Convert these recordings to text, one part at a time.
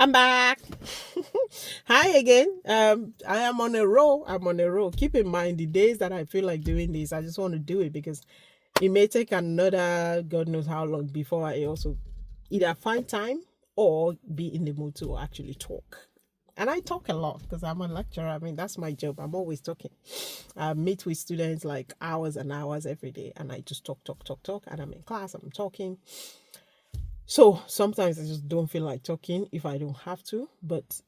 I'm back. Hi again. I am on a roll. I'm on a roll. Keep in mind the days that I feel like doing this, I just want to do it because it may take another God knows how long before I also either find time or be in the mood to actually talk. And I talk a lot because I'm a lecturer. I mean, that's my job. I'm always talking. I meet with students like hours and hours every day, and I just talk, talk, talk, talk. And I'm in class, I'm talking. So sometimes I just don't feel like talking if I don't have to. But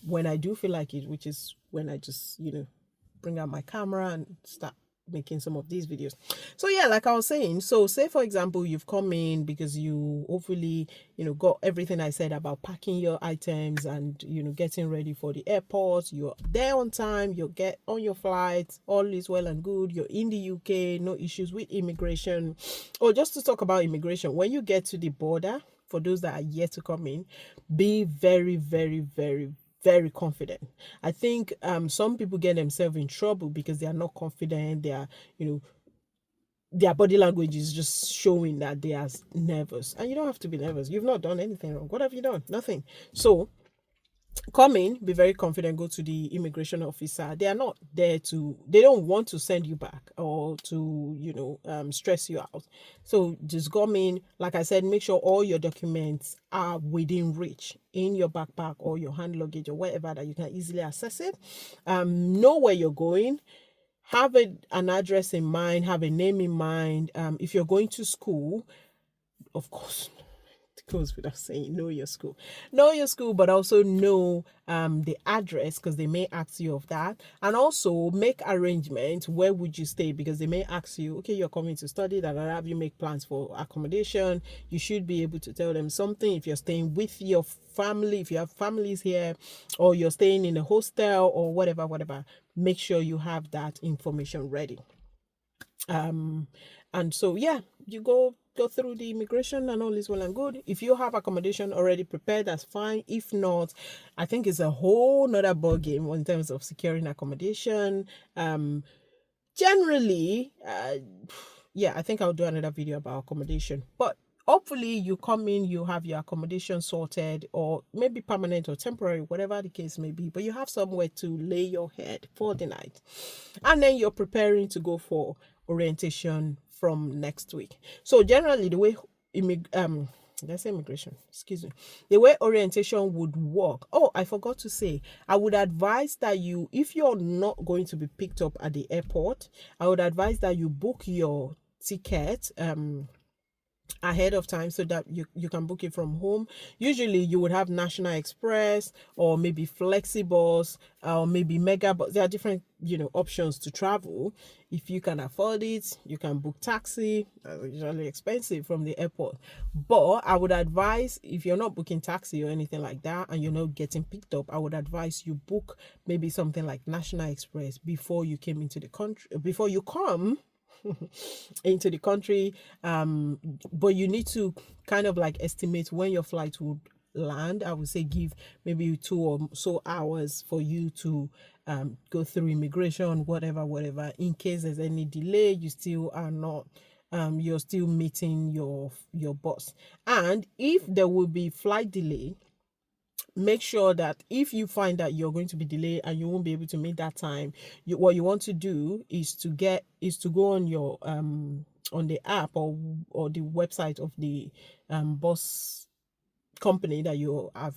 when I do feel like it, which is when I just, bring out my camera and start making some of these videos. So yeah, like I was saying, so say for example, you've come in because you hopefully, got everything I said about packing your items and, getting ready for the airport. You're there on time, you get on your flight, all is well and good. You're in the UK, no issues with immigration. Or just to talk about immigration, when you get to the border, for those that are yet to come in, be very, very, very, very confident. I think some people get themselves in trouble because they are not confident. They are, their body language is just showing that they are nervous. And you don't have to be nervous. You've not done anything wrong. What have you done? Nothing. So come in, be very confident, go to the immigration officer. They are not there to, they don't want to send you back or to, stress you out. So just come in, like I said, make sure all your documents are within reach in your backpack or your hand luggage or wherever that you can easily access it. Know where you're going, have an address in mind, have a name in mind. If you're going to school, of course, goes without saying, know your school, but also know the address because they may ask you of that. And also make arrangements, where would you stay, because they may ask you, okay, you're coming to study, that have you make plans for accommodation. You should be able to tell them something. If you're staying with your family, if you have families here, or you're staying in a hostel or whatever, make sure you have that information ready. And so yeah, you go through the immigration and all is well and good. If you have accommodation already prepared, that's fine. If not, I think it's a whole nother ball game in terms of securing accommodation. Generally, yeah, I think I'll do another video about accommodation. But hopefully you come in, you have your accommodation sorted, or maybe permanent or temporary, whatever the case may be, but you have somewhere to lay your head for the night. And then you're preparing to go for orientation from next week. So generally the way let's say immigration, excuse me, the way orientation would work. Oh, I forgot to say, I would advise that you, if you're not going to be picked up at the airport, I would advise that you book your ticket ahead of time so that you can book it from home. Usually you would have National Express or maybe Flexibus or maybe Mega, but there are different options to travel. If you can afford it, you can book taxi. Usually expensive from the airport, but I would advise, if you're not booking taxi or anything like that and you're not getting picked up, I would advise you book maybe something like National Express before you came into the country, before you come into the country. But you need to kind of like estimate when your flight would land. I would say give maybe 2 or so hours for you to go through immigration, whatever. In case there's any delay, you still are not you're still meeting your boss. And if there will be flight delay, make sure that if you find that you're going to be delayed and you won't be able to meet that time, what you want to do is to go on your on the app or the website of the bus company that you have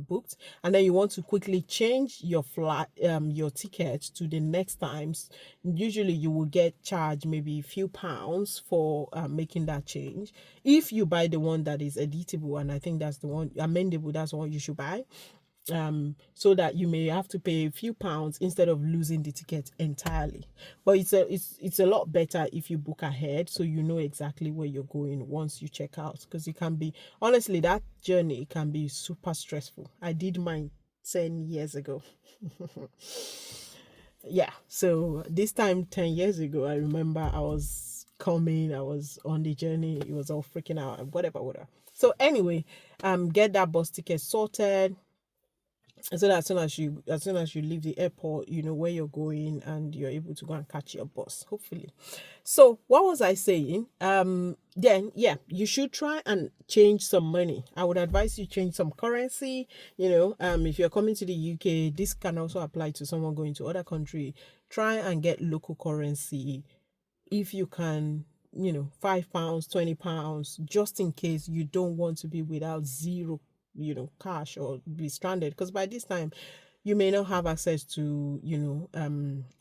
booked, and then you want to quickly change your flight your ticket to the next times. Usually you will get charged maybe a few pounds for making that change. If you buy the one that is editable, and I think that's the one amendable, that's the one you should buy, so that you may have to pay a few pounds instead of losing the ticket entirely. But it's a lot better if you book ahead so you know exactly where you're going once you check out, because it can be, honestly, that journey can be super stressful. I did mine 10 years ago. Yeah, so this time 10 years ago, I remember I was coming, I was on the journey, it was all freaking out and whatever. So anyway, get that bus ticket sorted. so that as soon as you leave the airport, you know where you're going and you're able to go and catch your bus, hopefully. So what was I saying? Then yeah, you should try and change some money. I would advise you change some currency. If you're coming to the UK, this can also apply to someone going to other country. Try and get local currency if you can. £5, £20, just in case you don't want to be without zero cash or be stranded, because by this time you may not have access to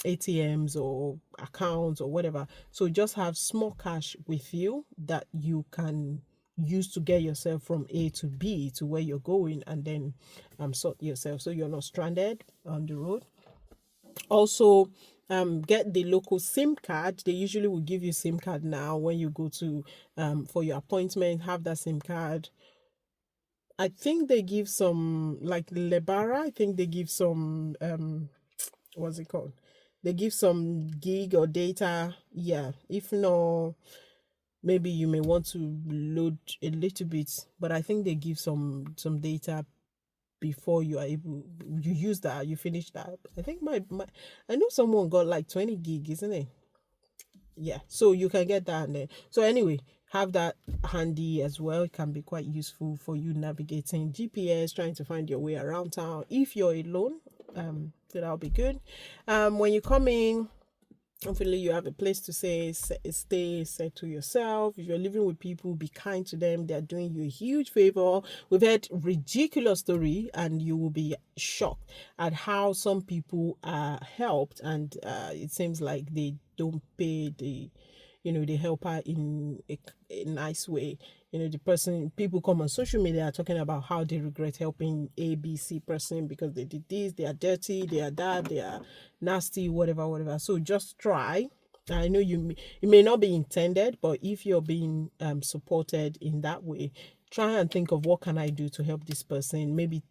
ATMs or accounts or whatever. So just have small cash with you that you can use to get yourself from A to B to where you're going, and then sort yourself so you're not stranded on the road. Also, get the local SIM card. They usually will give you SIM card now when you go to for your appointment. Have that SIM card. I think they give some, like Lebara. I think they give some what's it called? They give some gig or data. Yeah. If not, maybe you may want to load a little bit, but I think they give some data before you are able, you use that, you finish that. I think my I know someone got like 20 gig, isn't it? Yeah, so you can get that. And then, so anyway, have that handy as well. It can be quite useful for you navigating GPS, trying to find your way around town if you're alone. So that'll be good. When you come in, hopefully you have a place to stay, settle yourself. If you're living with people, be kind to them. They're doing you a huge favor. We've heard ridiculous story, and you will be shocked at how some people are helped, and it seems like they don't pay the helper in a nice way. People come on social media talking about how they regret helping ABC person because they did this, they are dirty, they are that, they are nasty, whatever, whatever. So just try. I know it may not be intended, but if you're being supported in that way, try and think of what can I do to help this person. Maybe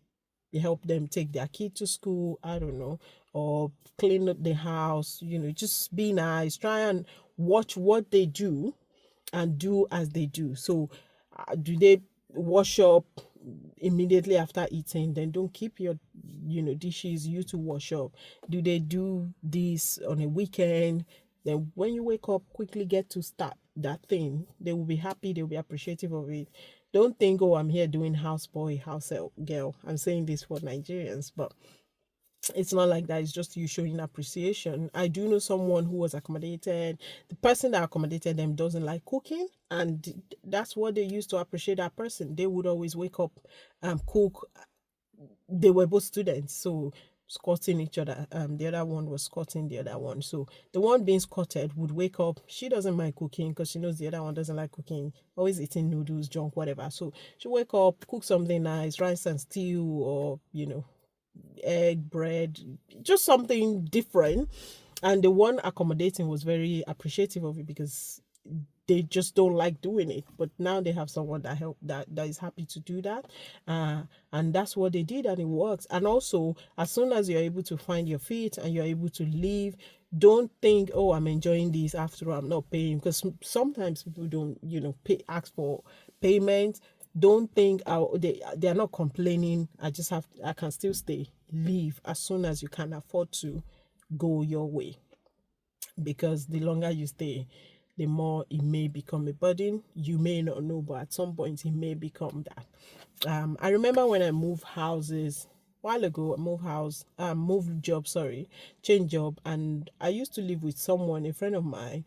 help them take their kid to school, I don't know, or clean up the house, just be nice. Try and watch what they do and do as they do. So do they wash up immediately after eating? Then don't keep your dishes you to wash up. Do they do this on a weekend? Then when you wake up, quickly get to start that thing. They will be happy, they'll be appreciative of it. Don't think, oh, I'm here doing house boy, house girl. I'm saying this for Nigerians, but it's not like that. It's just you showing appreciation. I do know someone who was accommodated. The person that accommodated them doesn't like cooking, and that's what they use to appreciate that person. They would always wake up and cook. They were both students, so squatting each other. The other one was squatting the other one. So the one being squatted would wake up. She doesn't mind cooking because she knows the other one doesn't like cooking. Always eating noodles, junk, whatever. So she wake up, cook something nice, rice and stew, or egg, bread, just something different. And the one accommodating was very appreciative of it because they just don't like doing it, but now they have someone that is happy to do that, and that's what they did, and it works. And also, as soon as you're able to find your feet and you're able to leave, don't think, oh, I'm enjoying this after all, I'm not paying, because sometimes people don't ask for payment. Don't think, oh, they're not complaining, I can still stay. Leave as soon as you can afford to. Go your way, because the longer you stay, the more it may become a burden. You may not know, but at some point it may become that. I remember when I moved houses a while ago. I moved job, sorry, change job, and I used to live with someone, a friend of mine,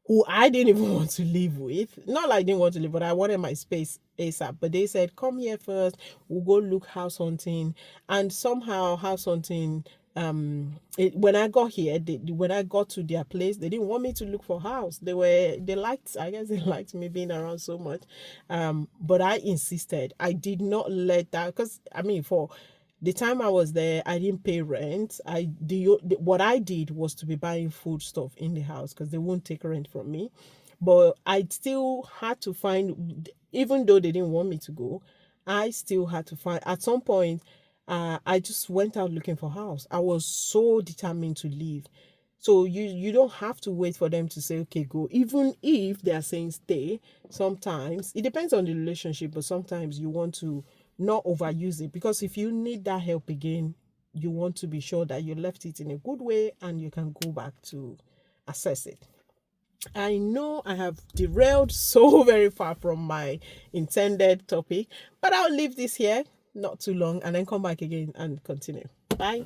who I didn't even want to live with. Not like I didn't want to live, but I wanted my space ASAP. But they said, come here first, we'll go look house hunting. And somehow house hunting, when I got here, when I got to their place, they didn't want me to look for house. I guess they liked me being around so much. But I insisted. I did not let that, because for the time I was there, I didn't pay rent. What I did was to be buying food stuff in the house because they won't take rent from me. But I still had to find, even though they didn't want me to go, I still had to find. At some point, I just went out looking for house. I was so determined to leave. So you don't have to wait for them to say, okay, go. Even if they are saying stay, sometimes it depends on the relationship, but sometimes you want to not overuse it, because if you need that help again, you want to be sure that you left it in a good way and you can go back to assess it. I know I have derailed so very far from my intended topic, but I'll leave this here not too long and then come back again and continue. Bye.